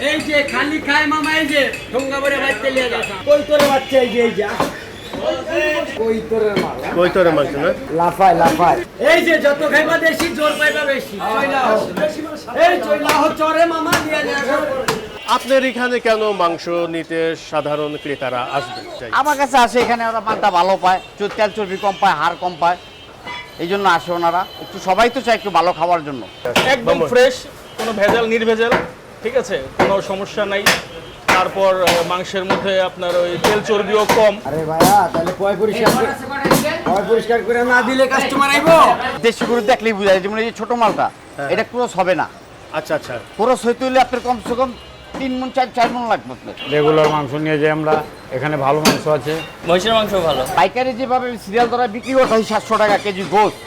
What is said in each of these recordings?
এই যে খালি খায় মামা, এই যে ঠোঙ্গা ভরে বাচ্চা লিয়ে যাচ্ছে। কই তোরে বাচ্চা, এই যে এই যা কই তোরে মাল, কই তোরে মাংস না লাফায় লাফায়। এই যে যত খাইবা বেশি জোর পাইবা বেশি। এই চইলা চরে মামা নিয়ে নিয়ে। আপনার এখানে কেন মাংস নিতে সাধারণ ক্রেতারা আসবে? আমার কাছে আসে, এখানে ওরা মানটা ভালো পায়, তেল চর্বি কম পায়, হাড় কম পায়, এই জন্য আসে ওনারা। একটু সবাই তো চায় একটু ভালো খাওয়ার জন্য। একদম ফ্রেশ, কোনো ভেজাল নির্ভেজাল, ঠিক আছে, কোনো সমস্যা নাই। তারপর মাংসের মধ্যে আপনার ওই তেল চর্বিও কম। আরে ভাইয়া, তাহলে পয় পরিষ্কার করে না দিলে কাস্টমার আইবো? দেশি গরু দেখলেই বোঝা যায়, যেমন এই যে ছোট মালটা, এটা ক্রস হবে না। আচ্ছা আচ্ছা, ক্রস হইতে হলে আপনার কমসে কম 3 মণ 4 মণ লাগবে আপনার। রেগুলার মাংস নিয়ে যাই আমরা, এখানে ভালো মাংস আছে। মহিষের মাংস ভালো। পাইকারি যেভাবে সিরিয়াল ধরা বিক্রি করতে হয় 700 টাকা কেজি গোস্ত,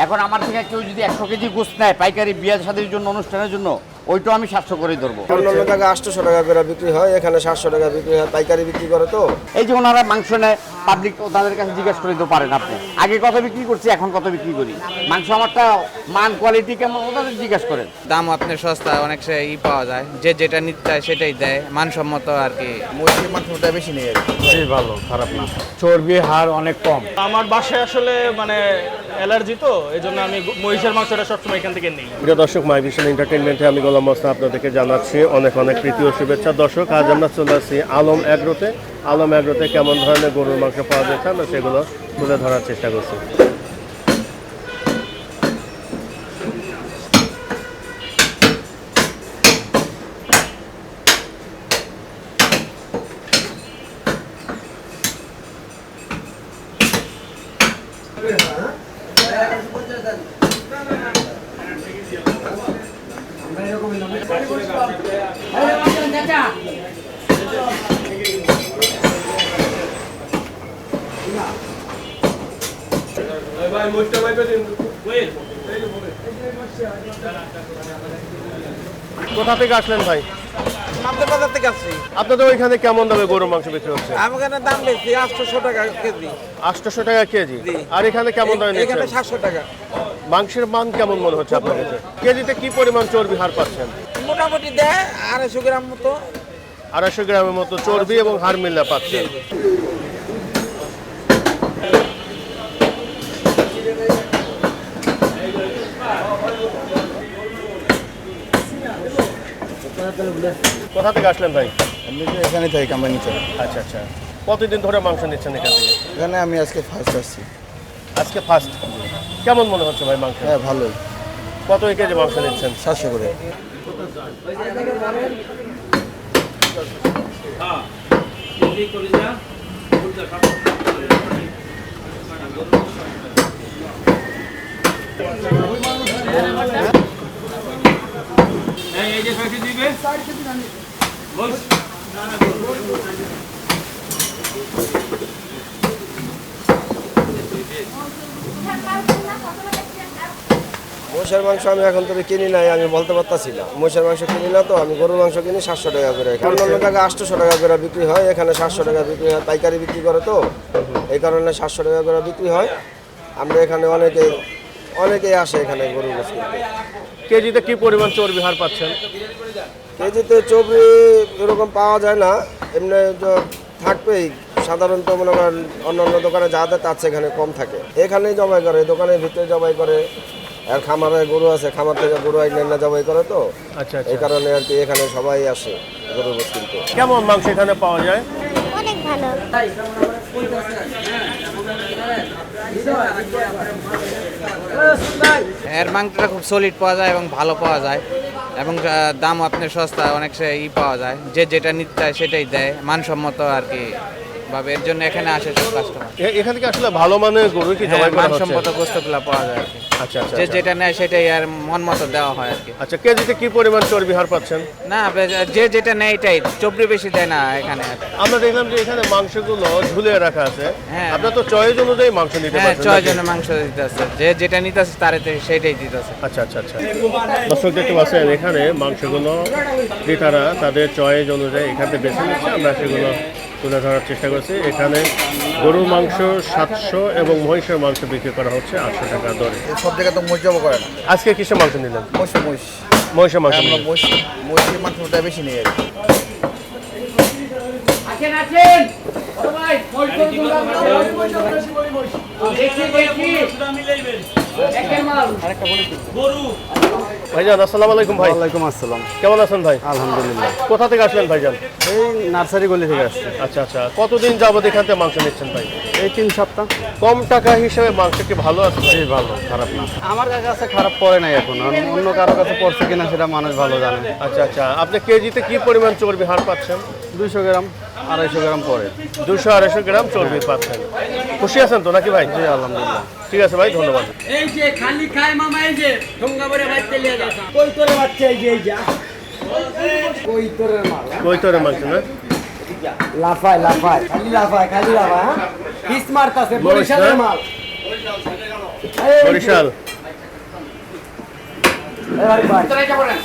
এখন আমার থেকে কেউ যদি 100 কেজি গোস্ত নেয় পাইকারি বিয়ের শাদীর জন্য, অনুষ্ঠানের জন্য, ওইটাও আমি 700 করে ধরবো। অন্যান্য জায়গায় 800 টাকা করে বিক্রি হয়, এখানে 700 টাকা বিক্রি হয়, পাইকারি বিক্রি করে তো। এই যে ওনারা মাংস নেয়, পাবলিক তাদের কাছে জিজ্ঞেস করে দিতে পারেন আপনি, আগে কত বিক্রি করছি, এখন কত বিক্রি করি, মাংস আমারটা মান কোয়ালিটি কেমন, ওনাদের জিজ্ঞেস করেন। দাম আপনার সস্তা, অনেক পাওয়া যায়, যে যেটা নিতে চায় সেটাই দেয়, মানসম্মত আর কি। মহিষের মাংসটা বেশি নেই আর কি। বেশি ভালো, খারাপ না। চর্বি হাড় অনেক কম। আমার বাসায় আসলে মানে অ্যালার্জি, তো এই জন্য আমি মহিষের মাংসটা সবসময় এখান থেকে নিই। প্রিয় দর্শক, মাই ভিশন এন্টারটেইনমেন্টে আমি গোলাম মোস্তফা আপনাদেরকে জানাচ্ছি অনেক অনেক প্রীতি ও শুভেচ্ছা। দর্শক, আজ আমরা চলে আসছি আলম এগ্রোতে। আলম এগ্রোতে কেমন ধরনের গরুর মাংস পাওয়া যাচ্ছে আমরা সেগুলো তুলে ধরার চেষ্টা করছি। কোথা থেকে আসলেন ভাই? আমাদের বাজার থেকে আসছি। আপনাদের ওইখানে কেমন দামে গরুর মাংস বিক্রি হচ্ছে? আমার এখানে দাম বেশি, 800 টাকা কেজি। 800 টাকা কেজি। আর এখানে কেমন দামে এখানে নিচ্ছেন? 700 টাকা। মাংসের মান কেমন মনে হচ্ছে আপনার কাছে? কেজিতে কি পরিমাণ চর্বি হার পাচ্ছেন? মোটামুটি দেয় 250 গ্রাম মতো। 250 গ্রামের মতো চর্বি এবং হাড় মিল্লা পাচ্ছেন। কোথা থেকে আসলেন ভাই? আমি তো এখানে থাকি কোম্পানিতে। আচ্ছা আচ্ছা, কতদিন ধরে মাংস নিচ্ছেন এখান থেকে? এখানে আমি আজকে ফার্স্ট আসছি। আজকে ফার্স্ট। কেমন মনে হচ্ছে ভাই মাংস? হ্যাঁ, ভালোই। কত কেজি মাংস নিচ্ছেন? 700 করে। এই যে 6 কেজি দিবে, 4 কেজি না বল। মহিষের মাংস আমি এখন তবে কিনি নাই, আমি বলতে পারতাছি না। মহিষের মাংস কিনি না তো, আমি গরুর মাংস কিনি 700 টাকা করে। অন্যান্য জায়গায় 800 টাকা করে বিক্রি হয়, এখানে 700 টাকা বিক্রি হয়, পাইকারি বিক্রি করে তো, এই কারণে 700 টাকা করে বিক্রি হয়। আমরা এখানে অনেকেই আসে এখানে গরুর মাংস কিনতে। কেজিতে কি পরিমাণ চর্বি হার পাচ্ছেন? কেজিতে চর্বি এরকম পাওয়া যায় না, এমনি তো থাকবেই। সাধারণত মনে করেন অন্যান্য দোকানে যা দেয় তার চেয়ে এখানে কম থাকে। এখানেই জবাই করে, দোকানের ভিতরে জবাই করে। আর খামারে গরু আছে, খামার থেকে গরু না জবাই করে তো, আচ্ছা এই আচ্ছা, কারণে আর কি এখানে সবাই আসে গরুর গোশত কিনতে। কেমন মাংস এখানে পাওয়া যায়? অনেক ভালো। এর মাংসটা খুব সলিড পাওয়া যায় এবং ভালো পাওয়া যায়, এবং দাম আপনার সস্তা, অনেক পাওয়া যায়, যে যেটা নিতে চায় সেটাই দেয়, মানসম্মত আর কি ভাবে। এর জন্য এখানে আসে সব কাস্টমার। এখান থেকে আসলে ভালো মানের গরু কি জবাই করা হচ্ছে? মানসম্মত গোস্তগুলো পাওয়া যায় আর কি। আচ্ছা আচ্ছা, যে যেটা নেয় সেটাই আর মন মতো দেওয়া হয় আর কি। আচ্ছা, কেজিতে কি পরিমাণ চর্বি হার পাচ্ছেন? না, যে যেটা নেয় এটাই, চর্বি বেশি দেয় না এখানে। আমরা দেখলাম যে এখানে মাংসগুলো ঝুলিয়ে রাখা আছে। হ্যাঁ। আপনারা তো চয়েস অনুযায়ী মাংস নিতে হ্যাঁ, পারছেন। 6 জনের মাংস দিতে আছে, যে যেটা নিতে আছে তার সেটাই দিতে আছে। আচ্ছা আচ্ছা আচ্ছা, দর্শক দেখতে পাচ্ছেন এখানে মাংসগুলো ক্রেতারা তাদের চয়েস অনুযায়ী এখান থেকে বেছে নিচ্ছে। আমরা সেগুলো তুলে ধরার চেষ্টা করছি। এখানে গরুর মাংস 700 এবং মহিষের মাংস বিক্রি করা হচ্ছে 800 টাকা দরে। সব জায়গায় তো মহিষ জবাই করে না। আজকে কিসের মাংস নিলেন? মহিষ মহিষের মাংস আমরা নেবেন। মহিষের মাংসটা বেশি নেই আর কি। আছেন আছেন বড় ভাই মোষ দেখি দেখি দেখেন মাল ভাইজান আসসালামু আলাইকুম ভাই। ওয়ালাইকুম আসসালাম। কেমন আছেন ভাই? আলহামদুলিল্লাহ। কোথা থেকে আসলেন ভাইজান? এই নার্সারি গলি থেকে আসছে। আচ্ছা আচ্ছা, কতদিন যাবত এখান থেকে মাংস নিচ্ছেন ভাই? এই 3 সপ্তাহ। কম টাকা হিসেবে মাংস কি ভালো আছে ভাই? জি ভালো, খারাপ না। আমার কাছে খারাপ পড়ে নাই এখন, আর অন্য কারো কাছে পড়ছে কিনা সেটা মানুষ ভালো জানে। আচ্ছা আচ্ছা, আপনি কেজিতে কি পরিমাণ চর্বি হার পাচ্ছেন? 200 গ্রাম 250 গ্রাম পড়ে। 200-250 গ্রাম চর্বি পাচ্ছেন। খুশি আছেন তো নাকি ভাই? জি আলহামদুলিল্লাহ। ঠিক আছে ভাই, ধন্যবাদ। এই যে খালি খায় মামা, এই যে ঠোঙ্গা ভরে বাচ্চা লিয়ে যাচ্ছে। কই তোরে বাচ্চা, এই যে এই যা কই তোরে মাল, হ্যাঁ? কৈতরের মাংস না? লাফায় লাফায় খালি লাফায় খালি লাফায়, হ্যাঁ? পিস মারতাছে বরিশালের মাল। এই যে, বরিশাল। এই ভাই ভাই ভিতরে যা বলেন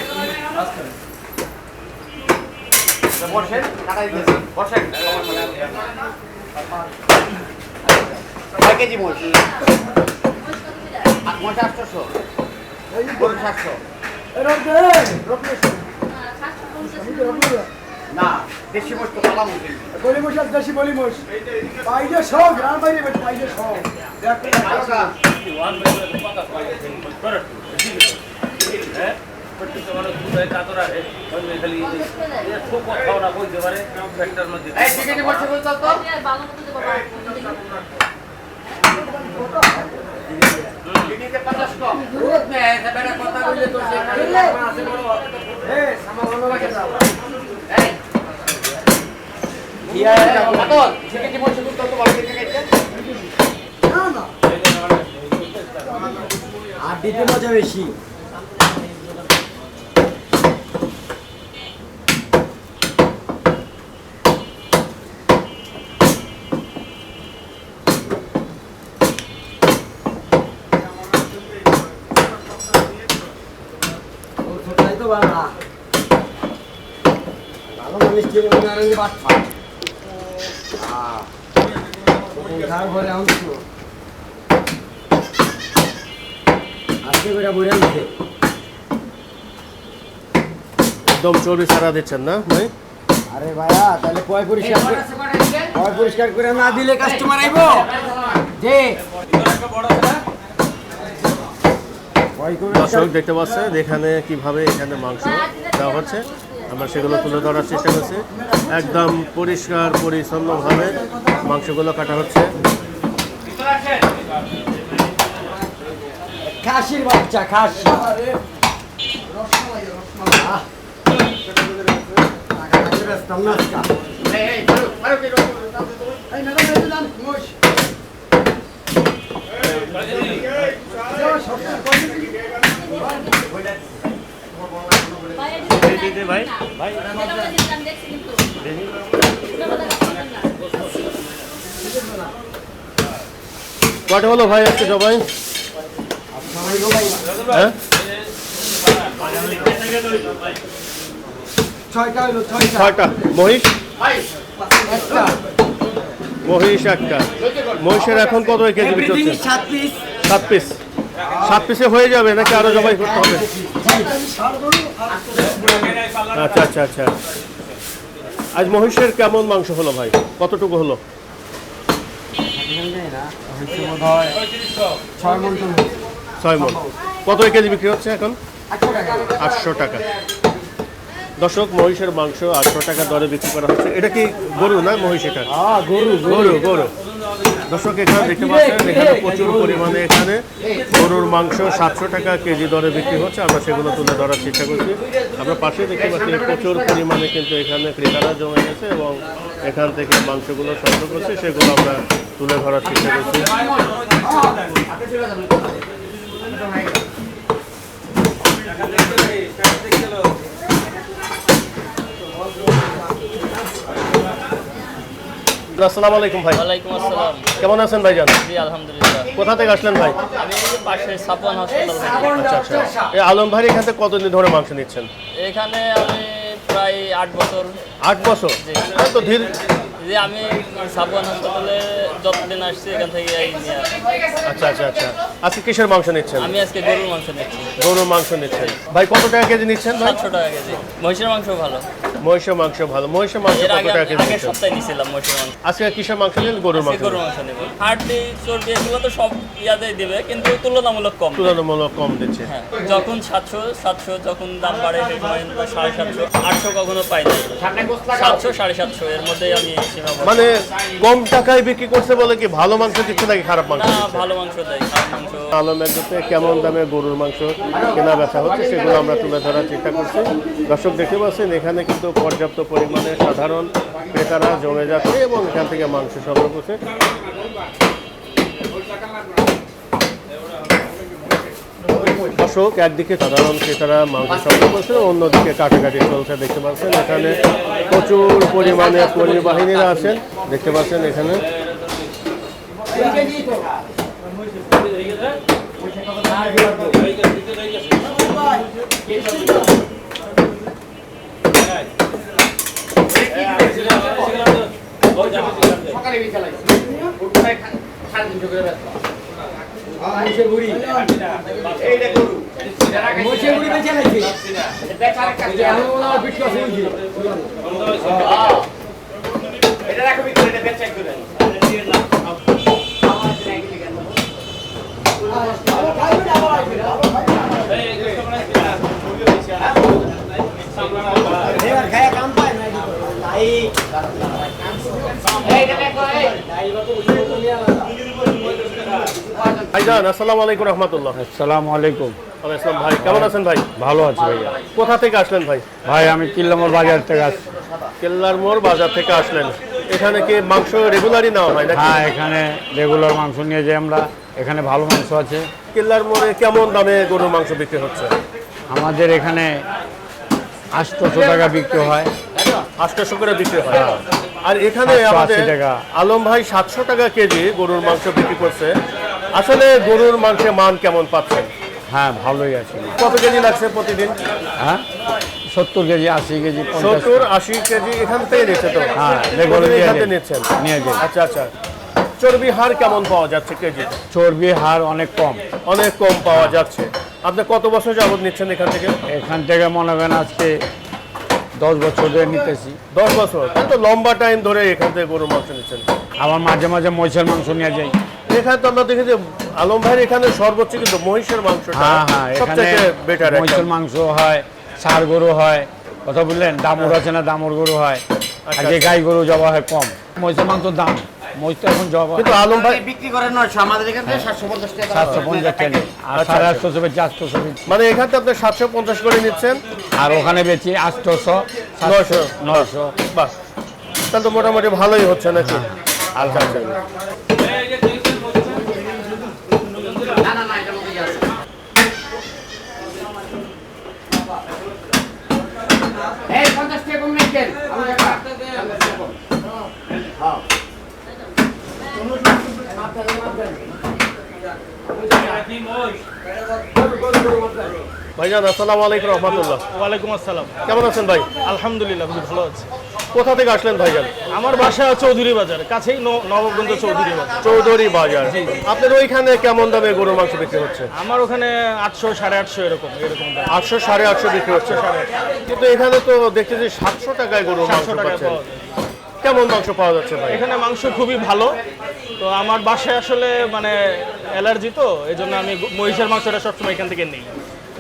বসেন টাকা দিতেছি বসেন 6 কেজি মোষ মোষ 800 গরু 700 না দেশি মোষ তো কালা মোষ বলি মোশ দেশি বলি মোশ পাইলে সব গ্রাম বাইরে পাইলে সব এই ঠিক আছে মোষ বলতো তো কিনিতে 50 কম রোদ মে ऐसा बेटा কথা বললে তো সে আছে বড় এই সামা ভালো লাগে যাও এই ইয়া কত ঠিক আছে মোষ বলতো তো ভালো দেখে গেছে না না আর দিতে মজা বেশি। তো ভালো ভালো মানুষ কি মনে করেন বাট ফাট খারাপ হলে আমি তো আজকে করে বইরা নিতে একদম চর্বি ছাড়া দিচ্ছেন না ভাই? আরে ভাইয়া তাহলে পয় পরিষ্কার করে না দিলে কাস্টমার আইবো যে পয় দর্শক দেখতে পাচ্ছেন এখানে কিভাবে এখানে মাংস দেওয়া হচ্ছে, আমরা সেগুলো তুলে ধরার চেষ্টা করছি। একদম পরিষ্কার পরিচ্ছন্নভাবে মাংসগুলো কাটা হচ্ছে। খাসির বাচ্চা খাসি কটা হলো ভাই আজকে সবাই? হ্যাঁ, 6টা হইলো 6টা 6টা মহিষ। একটা মহিষ একটা। মহিষের এখন কত কেজি বিক্রি হচ্ছে? 7 পিস 7 পিস। 7 পিসে হয়ে যাবে নাকি আরো জবাই করতে হবে? আচ্ছা আচ্ছা আচ্ছা। আজ মহিষের কেমন মাংস হলো ভাই? কতটুকু হলো? 6 মণ। কত কেজি বিক্রি হচ্ছে এখন? 800 টাকা। দর্শক, মহিষের মাংস 800 টাকা দরে বিক্রি করা হচ্ছে। এটা কি গরু না মহিষ? এটা গরু গরু গরু। দর্শক এখানে দেখতে পাচ্ছেন এখানে প্রচুর পরিমাণে এখানে গরুর মাংস 700 টাকা কেজি দরে বিক্রি হচ্ছে। আমরা সেগুলো তুলে ধরার চেষ্টা করছি। আমরা পাশে দেখতে পাচ্ছি প্রচুর পরিমাণে কিন্তু এখানে ক্রেতারা জমে গেছে এবং এখান থেকে মাংসগুলো সংগ্রহ করছে, সেগুলো আমরা তুলে ধরার চেষ্টা করছি। আসসালামু আলাইকুম ভাই। ওয়ালাইকুম আসসালাম। কেমন আছেন ভাইজান? জি আলহামদুলিল্লাহ। কোথা থেকে আসলেন ভাই? আমি এই যে পাশে সাপন হাসপাতাল থেকে। আচ্ছা আচ্ছা। এই আলম ভাই এখান থেকে কতদিন ধরে মাংস নিচ্ছেন? এখানে আমি প্রায় 8 বছর। 8 বছর? জি। তো ধীর যে আমি সাবওয়ান হাসপাতালে যতদিন আসছি এখান থেকে এই নিয়ে আসি। আচ্ছা আচ্ছা আচ্ছা আজকে কিসের মাংস নিচ্ছেন? আমি আজকে গরুর মাংস নিচ্ছি, গরুর মাংস নিচ্ছেন। ভাই কত টাকা কেজি নিচ্ছেন ভাই? 700 টাকা কেজি। মহিষের মাংস ভালো, মহিষের মাংস ভালো। মহিষের মাংস এর কত আগে টাকা কেজি আগের নিচ্ছেন? সপ্তাহে নিয়েছিলাম মহিষের মাংস। আজকে কিসের মাংস নিলেন? গরুর মাংস। গরুর মাংস নেব। হাড়ি চর্বি এগুলো তো সব ইয়াতেই দেবে, কিন্তু তুলনামূলক কম। তুলনামূলক কম দিচ্ছে। হ্যাঁ, যখন 700 যখন দাম বাড়ে সেই সময় 750, 800 কখনো পাই না। 700, 750 এর মধ্যেই আমি সীমাবদ্ধ। মানে কম টাকায় বিক্রি করছে বলে কি ভালো মাংস দিচ্ছে নাকি খারাপ মাংস না, দিচ্ছে? ভালো মাংস দেয়, খারাপ মাংস। আলমের কাছে কেমন দামে গরুর মাংস কেনা বেচা হচ্ছে সেগুলো আমরা তুলে ধরার চেষ্টা করছি। দর্শক দেখতে পাচ্ছেন এখানে কিন্তু পর্যাপ্ত পরিমাণে সাধারণ ক্রেতারা জমে যাচ্ছে এবং এখান থেকে মাংস সংগ্রহ করছে। দর্শক একদিকে সাধারণ ক্রেতারা মাংস সংগ্রহ করছে, অন্যদিকে কাটাকাটি চলছে দেখতে পাচ্ছেন। এখানে প্রচুর পরিমাণে পরিবাহিনীরা আছেন দেখতে পাচ্ছেন এখানে। ভাইজান আসসালামু আলাইকুম রহমতুল্লাহ। আসসালামু আলাইকুম। আসসালাম ভাই, কেমন আছেন ভাই? ভালো আছি ভাইয়া। কোথা থেকে আসলেন ভাই? ভাই আমি কিল্লামোড় বাজার থেকে আসছি। কেল্লার মোড় বাজার থেকে আসলেন। এখানে কি মাংস রেগুলারই নেওয়া হয় নাকি? হ্যাঁ, এখানে রেগুলার মাংস নিয়ে যাই আমরা। এখানে ভালো মাংস আছে। কেল্লার মোড়ে কেমন দামে গরুর মাংস বিক্রি হচ্ছে? আমাদের এখানে 800 টাকা বিক্রি হয়। 800 করে বিক্রি হয়। আর এখানে 780 আমাদের টাকা। আলম ভাই 700 টাকা কেজি গরুর মাংস বিক্রি করছে। আসলে গরুর মাংসের মান কেমন পাচ্ছেন? হ্যাঁ, ভালোই আছে। কত কেজি লাগছে প্রতিদিন? হ্যাঁ, 70 কেজি, 80 কেজি, 50 70-80 কেজি এখান থেকে নিচ্ছে তো? হ্যাঁ, রেগুলার এখান থেকে নিচ্ছেন? নিয়ে যাই। আচ্ছা আচ্ছা। চর্বি হার কেমন পাওয়া যাচ্ছে কেজি? চর্বি হার অনেক কম। অনেক কম পাওয়া যাচ্ছে। আপনি কত বছর যাবত নিচ্ছেন এখান থেকে? এখান থেকে মনে করেন আজকে 10 বছর ধরে নিতেছি। 10 বছর? তো লম্বা টাইম ধরে এখান থেকে গরুর মাংস নিচ্ছেন। আবার মাঝে মাঝে মহিষের মাংস নিয়ে যাই। এখানে তো আমরা দেখি যে আলম ভাইয়ের এখানে সর্বোচ্চ কিন্তু মহিষের মাংসটা হ্যাঁ হ্যাঁ, এখানে সবচেয়ে বেটার। মহিষের মাংস হয়, ষাঁড় গরু হয়, কথা বললেন, দামুর আছে না, দামুর গরু হয়। আগে গাই গরু জবা হয় কম। মহিষের মাংস দাম, মহিষ তো এখন জবা। কিন্তু আলম ভাই বিক্রি করে 900, আমাদের এখান থেকে 750 টাকা। 750 টাকা, আর 850 বেচি, 800 বেচি। মানে এখান থেকে আপনি 750 করে নিচ্ছেন আর ওখানে বেচি 800, 900। বাস, তাহলে তো মোটামুটি ভালোই হচ্ছে নাকি? আলহামদুলিল্লাহ। না না না, এটা মধ্যে আছে। এই 50 টাকা কম নেন। ভাইজান আসসালামু আলাইকুম রহমতুল্লাহ। ওয়ালাইকুম আসসালাম। কেমন আছেন ভাই? আলহামদুলিল্লাহ, খুব ভালো আছে। কোথা থেকে আসলেন ভাইজান? আমার বাসা চৌধুরী বাজার, কাছেই নবগঞ্জ চৌধুরী বাজার। চৌধুরী বাজার। আপনার ওইখানে কেমন দামে গরুর মাংস বিক্রি হচ্ছে? আমার ওখানে 800, 850 এরকম দাম। 800, 850 বিক্রি হচ্ছে। কিন্তু এখানে তো দেখতেছি 700 টাকায় গরুর মাংস 700 টাকা পাচ্ছেন। পাওয়া যায়। কেমন মাংস পাওয়া যাচ্ছে ভাই? এখানে মাংস খুবই ভালো। তো আমার বাসায় আসলে মানে অ্যালার্জি, তো এই জন্য আমি মহিষের মাংসটা সবসময় এখান থেকে নিই।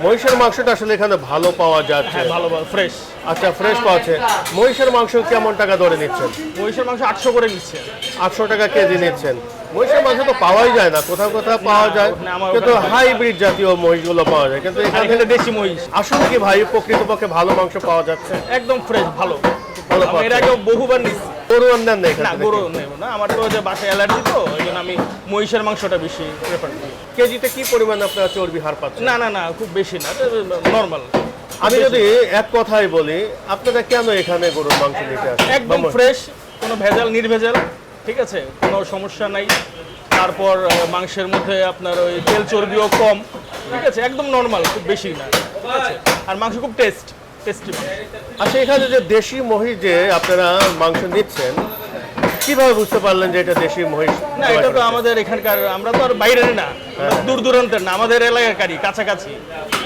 মহিষের মাংসটা আসলে এখানে ভালো পাওয়া যাচ্ছে। হ্যাঁ, ভালো ফ্রেশ। আচ্ছা, ফ্রেশ পাচ্ছে। মহিষের মাংস কেমন টাকা ধরে নিচ্ছেন? মহিষের মাংস 800 করে নিচ্ছে। 800 টাকা কেজি নিচ্ছেন। মহিষের মাংস তো পাওয়াই যায় না, কোথাও কোথাও পাওয়া যায়, না, আমার কিন্তু ওখানে হাইব্রিড জাতীয় মহিষগুলো পাওয়া যায়। কিন্তু আর এখানে এখানে দেশি মহিষ আসলে কি ভাই প্রকৃতপক্ষে ভালো মাংস পাওয়া যাচ্ছে? একদম ফ্রেশ, ভালো। ভালো আমি এর আগে বহুবার নিচ্ছি। গরু আনেন না এখানে? না, গরু নেব না, আমার তো যে বাসায় অ্যালার্জি, তো এই জন্য আমি মহিষের মাংসটা বেশি প্রেফার করি। কেজিতে কি পরিমাণ আপনারা চর্বি হার পাচ্ছেন? না না না, খুব বেশি না, নর্মাল। আমি যদি এক কথাই বলি, আপনারা কেন এখানে গরুর মাংস নিতে আসেন? একদম ফ্রেশ, কোনো ভেজাল নির্ভেজাল, ঠিক আছে, কোনো সমস্যা নাই। তারপর মাংসের মধ্যে আপনার ওই তেল চর্বিও কম, ঠিক আছে, একদম নর্মাল, খুব বেশি না, ঠিক আছে। আর মাংস খুব টেস্টি। আচ্ছা, এখানে যে দেশি মহিষ যে আপনারা মাংস নিচ্ছেন, কিভাবে বুঝতে পারলেন যে এটা দেশি মহিষ না জবাই এটা তো করা হচ্ছে? আমাদের এখানকার, আমরা তো আর বাইরের না, দূর দূরান্তের না, আমাদের এলাকারই কাছাকাছি।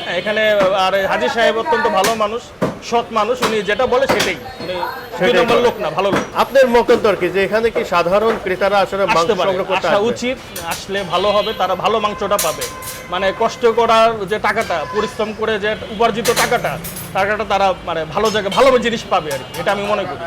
হ্যাঁ, এখানে আর হাজী সাহেব অত্যন্ত ভালো মানুষ, সৎ মানুষ, উনি যেটা বলে সেটাই, উনি দুই নম্বর লোক না, ভালো লোক। আপনার মতান্তর কি যে এখানে কি সাধারণ ক্রেতারা আসলে মাংস আসতে পারে, সংগ্রহ করতে আসা আসবে? উচিত, আসলে ভালো হবে, তারা ভালো মাংসটা পাবে। মানে কষ্ট করার যে টাকাটা, পরিশ্রম করে যে উপার্জিত টাকাটা তারা মানে ভালো জায়গায় ভালো জিনিস পাবে আর কি, এটা আমি মনে করি।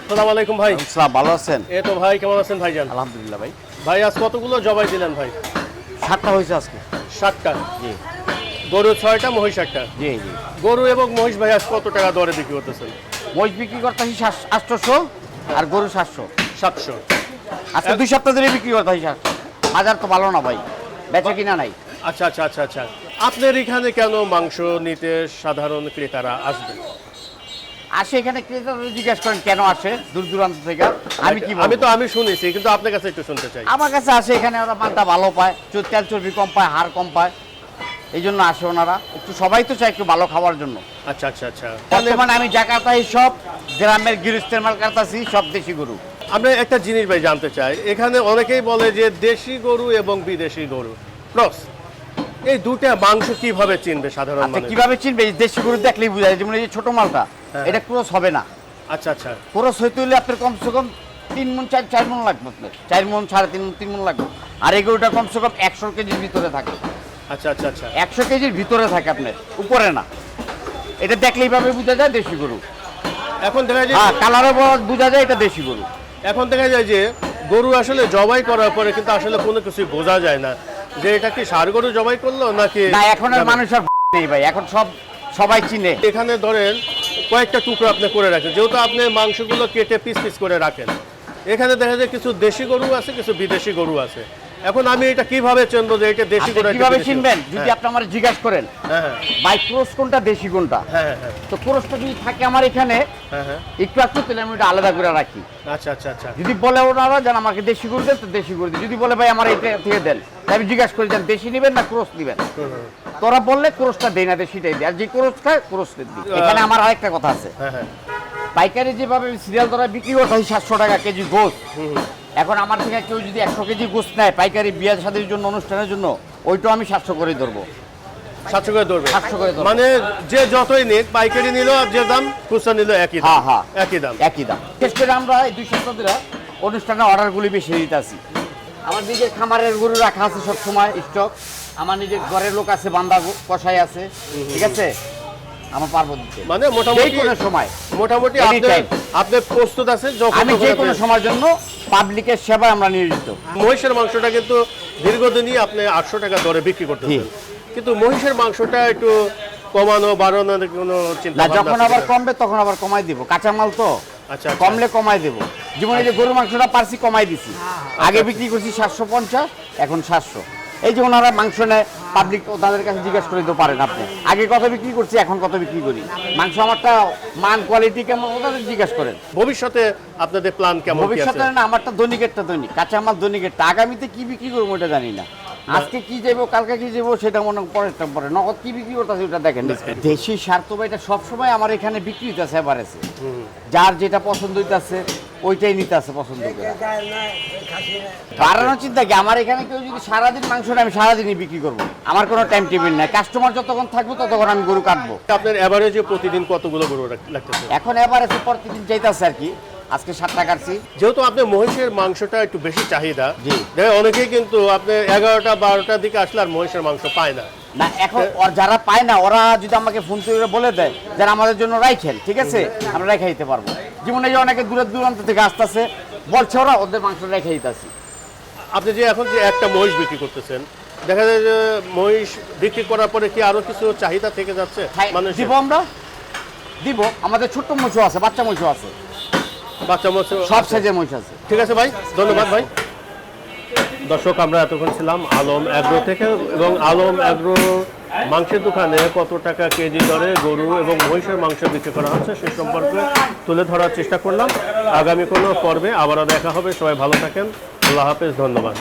আসসালামু আলাইকুম ভাই। আসসালাম, ভালো আছেন? এই তো ভাই, কেমন আছেন ভাইজান? আলহামদুলিল্লাহ ভাই। ভাই আজ কতগুলো জবাই দিলেন ভাই? 7টা হয়েছে আজকে। 7টা। জি গরু 6টা, মহিষ 1টা। জি জি। গরু এবং মহিষ ভাই আজ কত টাকা দরে বিক্রি করতেছেন? মহিষ বিক্রি করতেছি 800 আর গরু 700। 700। আজকে 2 সপ্তাহ ধরে বিক্রি করতেছি 700। বাজার তো ভালো না ভাই, বেচা কিনা নাই। আচ্ছা আচ্ছা আচ্ছা আচ্ছা। আপনার এখানে কেন মাংস নিতে সাধারণ ক্রেতারা আসবে? আসে এখানে ক্রেতারা জিজ্ঞেস করেন কেন আসে দূর দূরান্ত থেকে, আমি কি বলবো? আমি শুনেছি, কিন্তু আপনার কাছে একটু শুনতে চাই। আমার কাছে আসে এখানে ওরা মানটা ভালো পায়, তেল চর্বি কম পায়, হাড় কম পায়, এই জন্য আসে ওনারা। একটু সবাই তো চায় একটু ভালো খাওয়ার জন্য। আচ্ছা আচ্ছা আচ্ছা। বর্তমানে আমি জাকাতাই সব গ্রামের গৃহস্থের মাল কাটতাছি, সব দেশি গরু। আমরা একটা জিনিস ভাই জানতে চাই, এখানে অনেকেই বলে যে দেশি গরু এবং বিদেশি গরু ক্রস, এই দুটা মাংস কিভাবে চিনবে সাধারণ আচ্ছা মানুষ? কিভাবে চিনবে? এই দেশি গরু দেখলেই বোঝা যায়। যেমন এই যে ছোট মালটা, এটা ক্রস হবে না। আচ্ছা আচ্ছা। ক্রস হইতে হলে আপনার কমসে কম 3 মণ 4 মণ লাগবে, আপনার 4 মণ 3.5 মণ 3 মণ লাগবে। আর এই গরুটা কমসে কম 100 কেজির ভিতরে থাকে। আচ্ছা আচ্ছা আচ্ছা। 100 কেজির ভিতরে থাকে, আপনার উপরে না। এটা দেখলেই ভাবে বোঝা যায় দেশি গরু। এখন দেখা যায়, হ্যাঁ, কালারে বোঝা যায় এটা দেশি গরু। এখন দেখা যায় যে গরু আসলে জবাই করার পরে কিন্তু আসলে কোনো কিছু বোঝা যায় না যে এটা কি ষাঁড় গরু জবাই করলো নাকি। না, এখন আর মানুষ আর নেই ভাই, এখন সবাই চিনে। এখানে ধরেন কয়েকটা টুকরো আপনি করে রাখেন, যেহেতু আপনি মাংসগুলো কেটে পিস পিস করে রাখেন, এখানে দেখা যায় কিছু দেশি গরু আছে, কিছু বিদেশি গরু আছে। এখন আমি এটা কিভাবে চিনবো যে এটা দেশি গরু? কিভাবে চিনবেন? যদি আপনি আমার জিজ্ঞাসা করেন হ্যাঁ ভাই ক্রস কোনটা দেশি কোনটা, হ্যাঁ হ্যাঁ তো ক্রসটা যদি থাকে আমার এখানে হ্যাঁ হ্যাঁ। একটু একটু, তাহলে আমি ওটা আলাদা করে রাখি। আচ্ছা আচ্ছা আচ্ছা। যদি বলে ওনারা যেন আমাকে দেশি গরু দেন, তো দেশি গরু দিই। যদি বলে ভাই আমার এটা থেকে দেন, তাই আমি জিজ্ঞাসা করি যেন দেশি নেবেন না ক্রস নেবেন। তোরা বললে ক্রসটা দেই না, দেশিটাই দিই। আর যে ক্রস খায় ক্রস দিই। এখানে আমার আরেকটা কথা আছে, হ্যাঁ হ্যাঁ। পাইকারি যেভাবে সিরিয়াল দ্বারা বিক্রি করতে হয় 700 টাকা কেজি গোস, এখন আমার থেকে কেউ যদি 100 কেজি গোস নেয় পাইকারি বিয়ে শাদীর জন্য, অনুষ্ঠানের জন্য, ওইটাও আমি 700 করে ধরবো। 700 করে ধরবে? 700 করে ধরবো। মানে যে যতই নিক, পাইকারি নিল আর যে দাম খুচরা নিল একই দাম? হ্যাঁ হ্যাঁ, একই দাম। একই দাম। বিশেষ করে আমরা এই 2 সপ্তাহ ধরে অনুষ্ঠানের অর্ডারগুলি বেশি দিতে আসি। আমার নিজের খামারের গরু রাখা আছে সবসময় স্টক, আমার নিজের ঘরের লোক আছে, বান্দা কষাই আছে, ঠিক আছে, আমার পার্বত দিতে। মানে মোটামুটি কোনো সময় মোটামুটি Anytime. আপনার প্রস্তুত আছে যখন আমি যে কোনো সময়ের জন্য পাবলিকের সেবায় আমরা নিয়োজিত। মহিষের মাংসটা কিন্তু দীর্ঘদিনই আপনি 800 টাকা দরে বিক্রি করতেছেন, কিন্তু মহিষের মাংসটা একটু কমানো বাড়ানোর কোনো চিন্তা না, ভাবনা যখন আছে আবার কিনা? কমবে তখন আবার কমাই দিব, কাঁচামাল তো। আচ্ছা আচ্ছা। কমলে কমাই দেবো। যেমন এই যে গরু মাংসটা পারছি কমাই দিছি, আগে বিক্রি করছি 750, এখন 700। এই যে ওনারা মাংস নেয়, পাবলিক তাদের কাছে জিজ্ঞাসা করে দিতে পারেন আপনি আগে কত বিক্রি করছি, এখন কত বিক্রি করি। মাংস আমারটা মান কোয়ালিটি কেমন ওনাদের জিজ্ঞাসা করেন। ভবিষ্যতে আপনাদের প্ল্যান কেমন কি আছে? ভবিষ্যতে না, আমারটা দৈনিকেরটা দৈনিক, কাঁচামাল দৈনিকেরটা। আগামীতে কি বিক্রি করবো ওটা জানি না। আজকে কি যাবো কালকে কি যাবো সেটা মনে পরেরটা পরে, নগদ কি বিক্রি করতেছে ওটা দেখেন। দেশি সার তো এটা সবসময় আমার এখানে বিক্রি হইতেছে এভারেজে, যার যেটা পছন্দ হইতেছে ওইটাই নিতে আছে পছন্দ করে। বাড়ানোর চিন্তা কি, আমার এখানে কেউ যদি সারাদিন মাংসটা আমি সারাদিনই বিক্রি করবো, আমার কোনো টাইম টেবিল নাই, কাস্টমার যতক্ষণ থাকবো ততক্ষণ আমি গরু কাটবো। আপনার এভারেজে প্রতিদিন কতগুলো গরু লাগতেছে? এখন এভারেজে প্রতিদিন চাইতেছে আর কি, আজকে 7টা কাটছি। যেহেতু আপনার মহিষের মাংসটা একটু বেশি চাহিদা, জি। দেখেন অনেকেই কিন্তু আপনি 11টা 12টার দিকে আসলে আর মহিষের মাংস পায় না। না এখন যারা পায় না ওরা যদি আমাকে ফোন করে বলে দেয় যারা আমাদের জন্য রাইখেন, ঠিক আছে, আমরা রেখে দিতে পারবো। জীবনে যে অনেকে দূরের দূরান্ত থেকে আসতেছে বলছে ওরা ওদের মাংস রেখে দিতেছি। আপনি যে এখন যে একটা মহিষ বিক্রি করতেছেন, দেখা যায় যে মহিষ বিক্রি করার পরে কি আরো কিছু চাহিদা থেকে যাচ্ছে মানুষ? দিব, আমরা দিব, আমাদের ছোট্ট মহিষও আছে, বাচ্চা মহিষও আছে, বাচ্চা মহিষ সব সাইজের মহিষ আছে। ঠিক আছে ভাই, ধন্যবাদ ভাই। দর্শক, আমরা এতক্ষণ ছিলাম আলম অ্যাগ্রো থেকে, এবং আলম অ্যাগ্রো মাংসের দোকানে কত টাকা কেজি দরে গরু এবং মহিষের মাংস বিক্রি করা হচ্ছে সে সম্পর্কে তুলে ধরার চেষ্টা করলাম। আগামী কোনো পর্বে আবারও দেখা হবে। সবাই ভালো থাকেন, আল্লাহ হাফেজ, ধন্যবাদ।